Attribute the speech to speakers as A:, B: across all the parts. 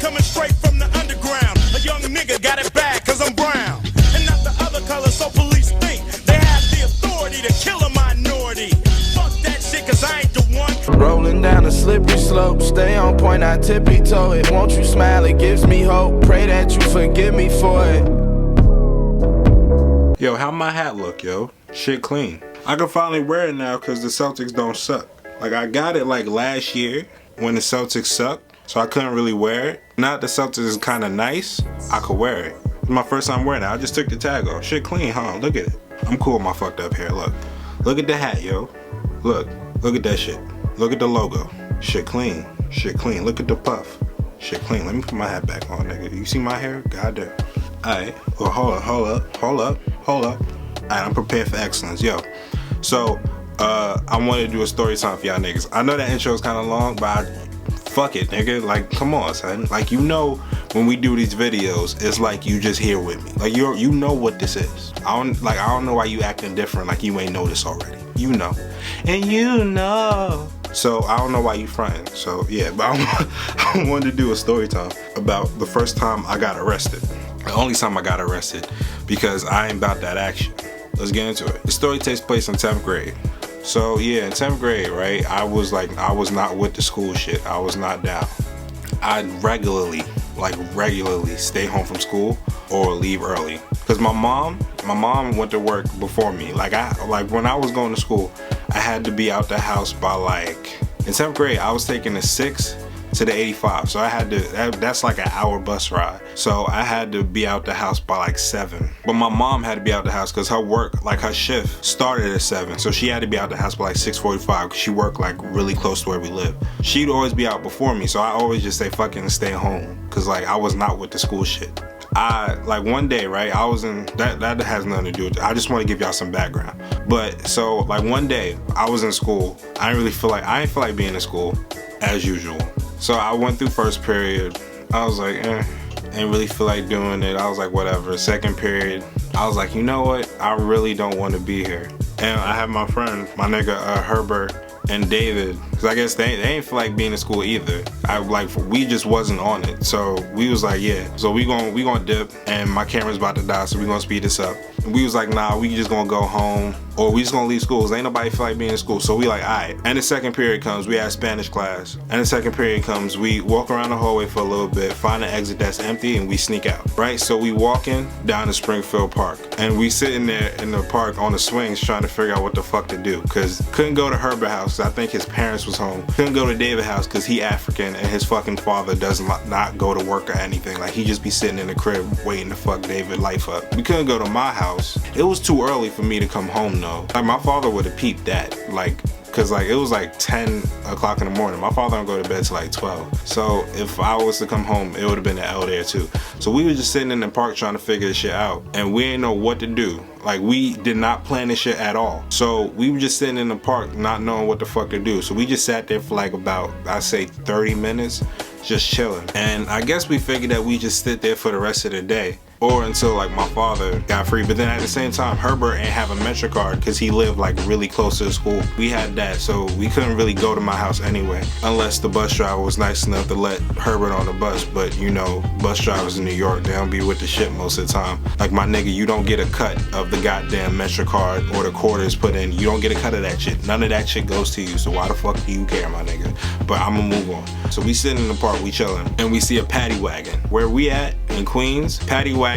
A: coming straight from the underground. A young nigga got it bad cause I'm brown. And not the other color, so police think they have the authority to kill a minority. Fuck that shit cause I ain't the one.
B: Rolling down a slippery slope, stay on point, I tippy toe it. Won't you smile, it gives me hope. Pray that you forgive me for it.
C: Yo, how my hat look, yo? Shit clean. I can finally wear it now cause the Celtics don't suck. Like I got it like last year when the Celtics sucked, so I couldn't really wear it. Now that the Celtics is kind of nice, I could wear it. It's my first time wearing it. I just took the tag off. Shit clean, huh? Look at it. I'm cool with my fucked up hair. Look at the hat, yo. Look at that shit. Look at the logo. Shit clean. Shit clean. Look at the puff. Shit clean. Let me put my hat back on, nigga. You see my hair? Goddamn. Alright. Well, hold up. Alright, I'm prepared for excellence, yo. So, I wanted to do a story time for y'all niggas. I know that intro is kind of long, but fuck it, nigga. Like, come on, son. Like, you know, when we do these videos, it's like you just here with me. Like, you know what this is. I don't know why you acting different. Like you ain't noticed already. You know, and you know. So I don't know why you fronting. So yeah, but I wanted to do a story time about the first time I got arrested. The only time I got arrested because I ain't about that action. Let's get into it. The story takes place in 10th grade. So yeah, in 10th grade, right, I was not with the school shit. I was not down. I'd regularly stay home from school or leave early. Cause my mom went to work before me. Like when I was going to school, I had to be out the house by in 10th grade, I was taking the 6 to the 85. So I had to, that's like an hour bus ride. So I had to be out the house by 7. But my mom had to be out the house because her work, her shift started at 7. So she had to be out the house by 6:45 because she worked really close to where we live. She'd always be out before me. So I always just say fucking stay home. Cause I was not with the school shit. One day, right, I was in, that has nothing to do with it. I just want to give y'all some background. But so one day I was in school. I didn't feel like being in school as usual. So I went through first period. I was like, ain't really feel like doing it. I was like, whatever. Second period, I was like, you know what? I really don't want to be here. And I have my friend, my nigga Herbert and David, because I guess they ain't feel like being in school either. We just wasn't on it. So we was like, yeah. So we gonna dip, and my camera's about to die, so we gonna speed this up. And we was like, nah, we just gonna go home, or we just gonna leave school. Ain't nobody feel like being in school. So we like, alright. And the second period comes, we had Spanish class. And the second period comes, we walk around the hallway for a little bit, find an exit that's empty, and we sneak out. Right? So we walking down to Springfield Park, and we sitting there in the park on the swings trying to figure out what the fuck to do. Cause couldn't go to Herbert house, I think his parents was home. Couldn't go to David house cause he African and his fucking father does not go to work or anything. He just be sitting in the crib waiting to fuck David life up. We couldn't go to my house. It was too early for me to come home though. My father would have peeped that. Cause it was 10 o'clock in the morning. My father don't go to bed till 12. So if I was to come home, it would have been an L there too. So we were just sitting in the park trying to figure this shit out. And we didn't know what to do. We did not plan this shit at all. So we were just sitting in the park not knowing what the fuck to do. So we just sat there for about, I'd say 30 minutes, just chilling. And I guess we figured that we just sit there for the rest of the day. Or until my father got free. But then at the same time, Herbert ain't have a Metro card because he lived really close to the school. We had that, so we couldn't really go to my house anyway, unless the bus driver was nice enough to let Herbert on the bus. But you know, bus drivers in New York, they don't be with the shit most of the time. My nigga, you don't get a cut of the goddamn Metro card or the quarters put in. You don't get a cut of that shit. None of that shit goes to you. So why the fuck do you care, my nigga? But I'ma move on. So we sitting in the park, we chilling, and we see a paddy wagon. Where we at in Queens, paddy wagons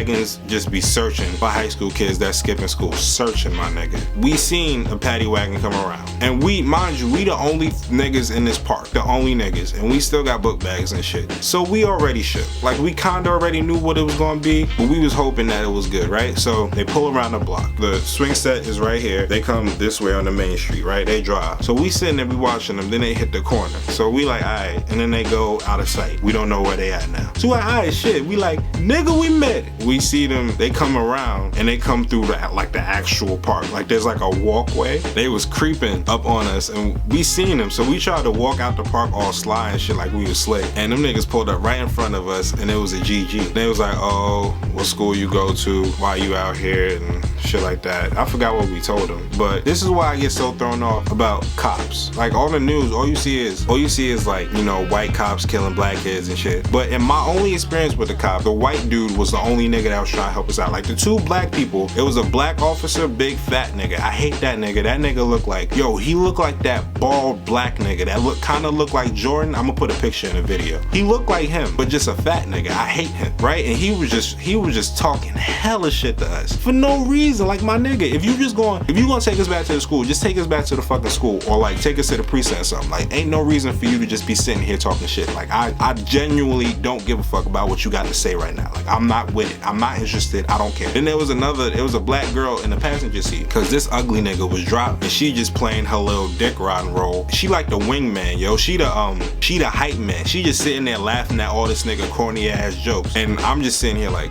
C: just be searching for high school kids that's skipping school. Searching, my nigga. We seen a paddy wagon come around. And mind you, we the only niggas in this park. The only niggas. And we still got book bags and shit. So we already shook. We kinda already knew what it was gonna be, but we was hoping that it was good, right? So they pull around the block. The swing set is right here. They come this way on the main street, right? They drive. So we sitting there, we watching them, then they hit the corner. So we alright, and then they go out of sight. We don't know where they at now. So we alright, shit. We nigga, we met it. We see them, they come around, and they come through the actual park. There's a walkway. They was creeping up on us, and we seen them. So we tried to walk out the park all sly and shit we was slick. And them niggas pulled up right in front of us, and it was a GG. They was oh, what school you go to? Why you out here? And shit like that. I forgot what we told him, but this is why I get so thrown off about cops. Like all the news, all you see is like, you know, white cops killing black kids and shit. But in my only experience with the cop, the white dude was the only nigga that was trying to help us out. Like the two black people, it was a black officer, big fat nigga. I hate that nigga. That nigga looked like, yo, he looked like that bald black nigga that kind of looked like Jordan. I'm gonna put a picture in the video. He looked like him, but just a fat nigga. I hate him, right? And he was just talking hella shit to us for no reason. Like, my nigga, if you gonna take us back to the school, just take us back to the fucking school, or like take us to the precinct or something. Like, ain't no reason for you to just be sitting here talking shit. Like, I genuinely don't give a fuck about what you got to say right now. Like, I'm not with it. I'm not interested. I don't care. Then it was a black girl in the passenger seat, cause this ugly nigga was driving and she just playing her little dick riding role. She like the wingman, yo. She the hype man. She just sitting there laughing at all this nigga corny ass jokes, and I'm just sitting here like,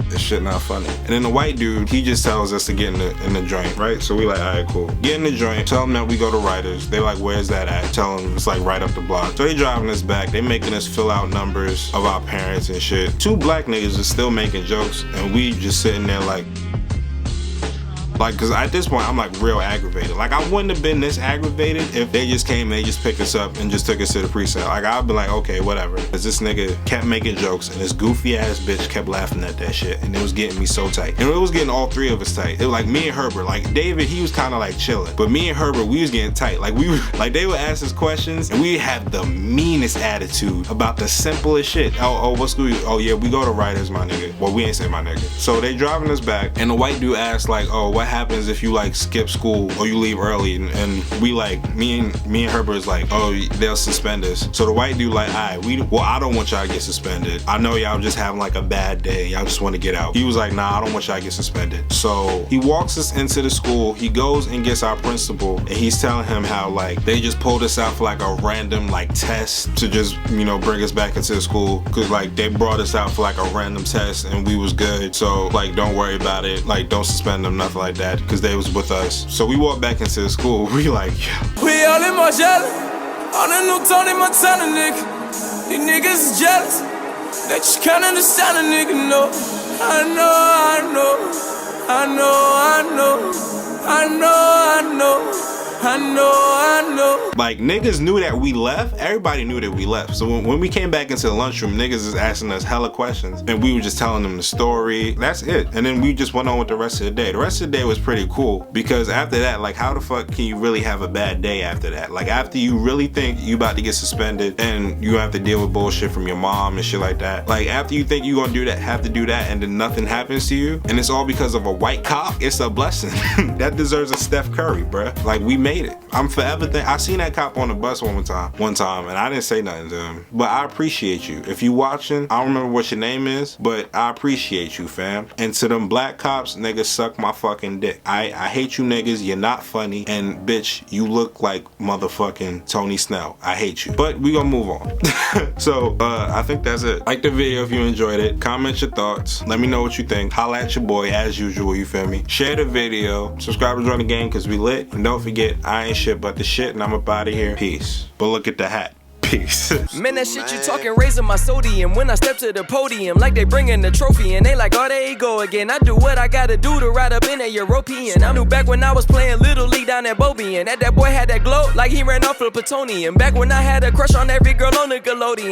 C: this shit not funny. And then the white dude, he just tells us to get in the joint, right? So we like, alright, cool. Get in the joint, tell them that we go to Writers. They like, where's that at? Tell them it's like right up the block. So they driving us back, they making us fill out numbers of our parents and shit. Two black niggas are still making jokes, and we just sitting there like, cause at this point I'm like real aggravated. Like, I wouldn't have been this aggravated if they just came and they just picked us up and just took us to the precinct. Like, I'd be like, okay, whatever. Cause this nigga kept making jokes and this goofy ass bitch kept laughing at that shit, and it was getting me so tight. And it was getting all three of us tight. It was like me and Herbert. Like David, he was kind of like chilling, but me and Herbert, we was getting tight. Like, we were like, they would ask us questions and we had the meanest attitude about the simplest shit. Oh, what school? Oh yeah, we go to Writers, my nigga. Well, we ain't say my nigga. So they driving us back, and the white dude asked like, oh, what happens if you like skip school or you leave early? And we like, me and Herbert is like, oh, they'll suspend us. So the white dude like, alright, I don't want y'all to get suspended. I know y'all just having like a bad day. Y'all just want to get out. He was like, nah, I don't want y'all to get suspended. So he walks us into the school. He goes and gets our principal, and he's telling him how like they just pulled us out for like a random like test to just, you know, bring us back into the school, cause like they brought us out for like a random test and we was good. So like, don't worry about it. Like, don't suspend them, nothing like that, cause they was with us. So we walked back into the school. We like, yeah.
D: We all in my jelly. On a new Tony Montana nigga. These niggas is jealous. They just can't understand a nigga, no. I know.
C: Like, niggas knew that we left. Everybody knew that we left. So when we came back into the lunchroom, niggas is asking us hella questions, and we were just telling them the story. That's it. And then we just went on with the rest of the day. The rest of the day was pretty cool, because after that, like, how the fuck can you really have a bad day after that? Like, after you really think you about to get suspended and you have to deal with bullshit from your mom and shit like that. Like, after you think you gonna do that, have to do that, and then nothing happens to you, and it's all because of a white cop, it's a blessing. That deserves a Steph Curry, bruh. Like, we made it. I'm forever I seen that cop on the bus one time, and I didn't say nothing to him. But I appreciate you. If you watching, I don't remember what your name is, but I appreciate you, fam. And to them black cops, niggas, suck my fucking dick. I hate you niggas. You're not funny, and bitch, you look like motherfucking Tony Snell. I hate you. But we gonna move on. So I think that's it. Like the video if you enjoyed it. Comment your thoughts. Let me know what you think. Holla at your boy as usual. You feel me? Share the video. Subscribe to join the game, cause we lit. And don't forget, I ain't shit but the shit, and I'm up out of here. Peace. But look at the hat. Peace.
D: Man, that shit you talking raising my sodium when I step to the podium, like they bringing the trophy, and they like, oh, there you go again. I do what I gotta do to ride up in a European. I knew back when I was playing Little League down at Bobian, that boy had that glow like he ran off of plutonium. Back when I had a crush on every girl on Nickelodeon.